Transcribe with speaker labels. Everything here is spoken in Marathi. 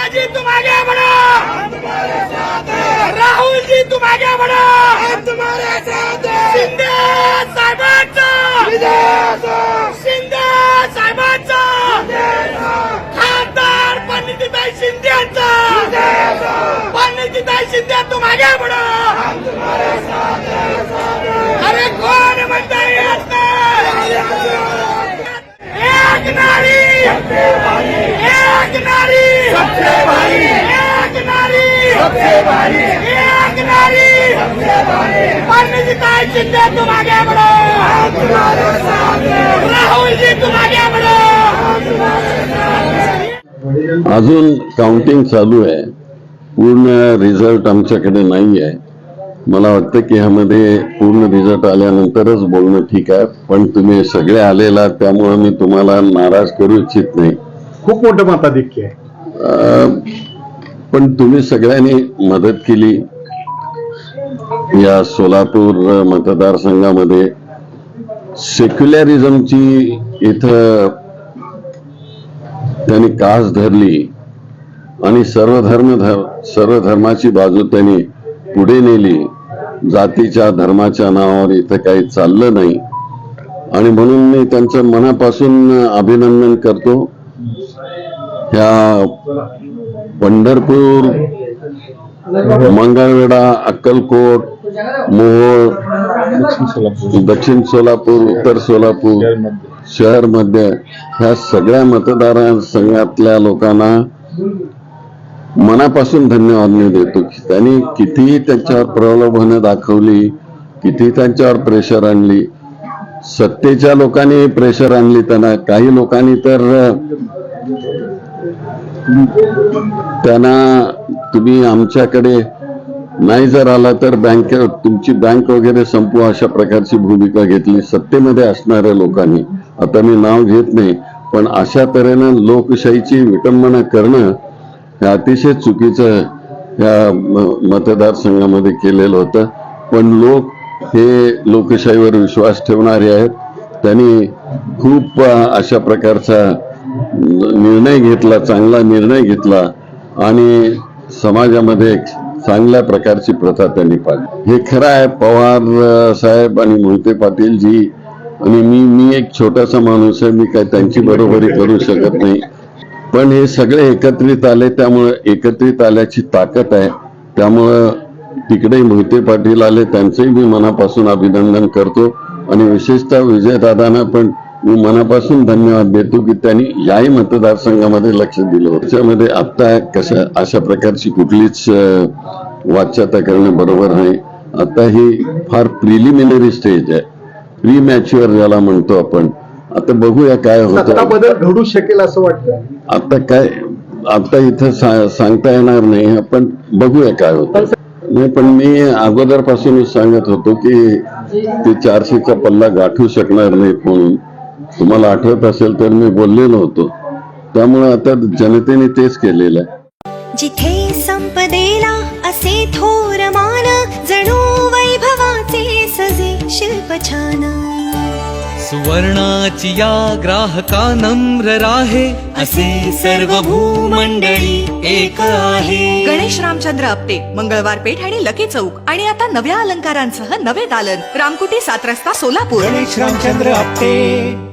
Speaker 1: सोनिया जी तुम आगे बढ़ो, राहुल जी तुम आगे बढ़ो, हम तुम्हारे साथ हैं। शिंदे साहेबांचा, शिंदे साहेबांचा, खासदार पंडितताई शिंदेचा, पंडितताई शिंदे तुम आगे बढ़ो, हम तुम्हारे साथ हैं। अरे कौन म्हणता येत नाही? एक नारी, एक नारी, सबसे भारी, एक नारी, सबसे भारी, एक नारी, सबसे भारी। पंडितताई शिंदे तुम आगे बढ़ो, हम तुम्हारे साथ हैं। राहुल जी तुम आगे बढ़ो, हम तुम्हारे साथ हैं।
Speaker 2: अजून काउंटिंग चालू आहे. पूर्ण रिझल्ट आमच्याकडे नाही आहे. मला वाटतं की ह्यामध्ये पूर्ण रिझल्ट आल्यानंतरच बोलणं ठीक आहे. पण तुम्ही सगळे आलेला त्यामुळे मी तुम्हाला नाराज करू इच्छित नाही.
Speaker 3: खूप मोठं मताधिक्य आहे.
Speaker 2: पण तुम्ही सगळ्यांनी मदत केली. या सोलापूर मतदारसंघामध्ये सेक्युलरिझमची इथं त्यांनी कास धरली आणि सर्व धर्माची बाजू त्यांनी पुढे नेली. जातीच्या धर्माच्या नावावर इथं काही चाललं नाही आणि म्हणून मी त्यांचं मनापासून अभिनंदन करतो. ह्या पंढरपूर, मंगळवेढा, अक्कलकोट, मोहोळ, दक्षिण सोलापूर, उत्तर सोलापूर शहर मध्ये ह्या सगळ्या मतदारसंघातल्या लोकांना मनापासून धन्यवाद मी देतो. त्यांनी कितीही त्यांच्यावर प्रलोभनं दाखवली, किती त्यांच्यावर प्रेशर आणली. सत्तेच्या लोकांनी प्रेशर आणली त्यांना. काही लोकांनी तर त्यांना तुम्ही आमच्याकडे नाही जर आला तर तुमची बँक वगैरे संपवा अशा प्रकारची भूमिका घेतली सत्तेमध्ये असणाऱ्या लोकांनी. आता मी नाव घेत नाही, पण अशा तऱ्हेनं लोकशाहीची विटंबना करणं हे अतिशय चुकीचं या मतदारसंघामध्ये केलेलं होतं. पण लोक हे लोकशाहीवर विश्वास ठेवणारे आहेत. त्यांनी खूप अशा प्रकारचा निर्णय घेतला, चांगला निर्णय घेतला आणि समाजामध्ये एक चांगल्या प्रकारची प्रथा त्यांनी पाळली. हे खरं आहे. पवार साहेब आणि मोहिते पाटील जी आणि मी एक छोटासा माणूस आहे. मी काय त्यांची बरोबरी करू शकत नाही. पण हे सगळे एकत्रित आले, त्यामुळे एकत्रित आल्याची ताकद आहे. त्यामुळं तिकडे मोहिते पाटील आले, त्यांचंही मी मनापासून अभिनंदन करतो आणि विशेषतः विजयदादांना पण मी मनापासून धन्यवाद देतो की त्यांनी याही मतदारसंघामध्ये लक्ष दिलं होतं. त्याच्यामध्ये आता अशा प्रकारची कुठलीच वाच्यता करणं बरोबर नाही. आता ही फार प्रिलिमिनरी स्टेज आहे, प्री मॅच्युअर ज्याला म्हणतो आपण. आता बघूया काय होतं.
Speaker 3: बदल घडू शकेल असं वाटतं.
Speaker 2: आता इथं सांगता येणार नाही. आपण बघूया काय होतं. नाही, पण मी अगोदरपासूनच सांगत होतो की ते 400चा पल्ला गाठू शकणार नाहीत म्हणून. तुम्हाला आठवत असेल तर मी बोललेलो होतो. त्यामुळे आता जनतेने तेच केलेलं आहे.
Speaker 4: जिथे संपदेला असे थोर मान, जणू वैभवाचे सजे शिल्प छान.
Speaker 5: सुवर्णाची या ग्राहका नम्र राहे, असे सर्व भूमंडळी एक आहे.
Speaker 6: गणेश रामचंद्र आपटे, मंगळवार पेठ आणि लकी चौक. आणि आता नव्या अलंकारांसह नवे दालन, रामकुटी 7 रस्ता सोलापूर.
Speaker 5: गणेश रामचंद्र आपटे.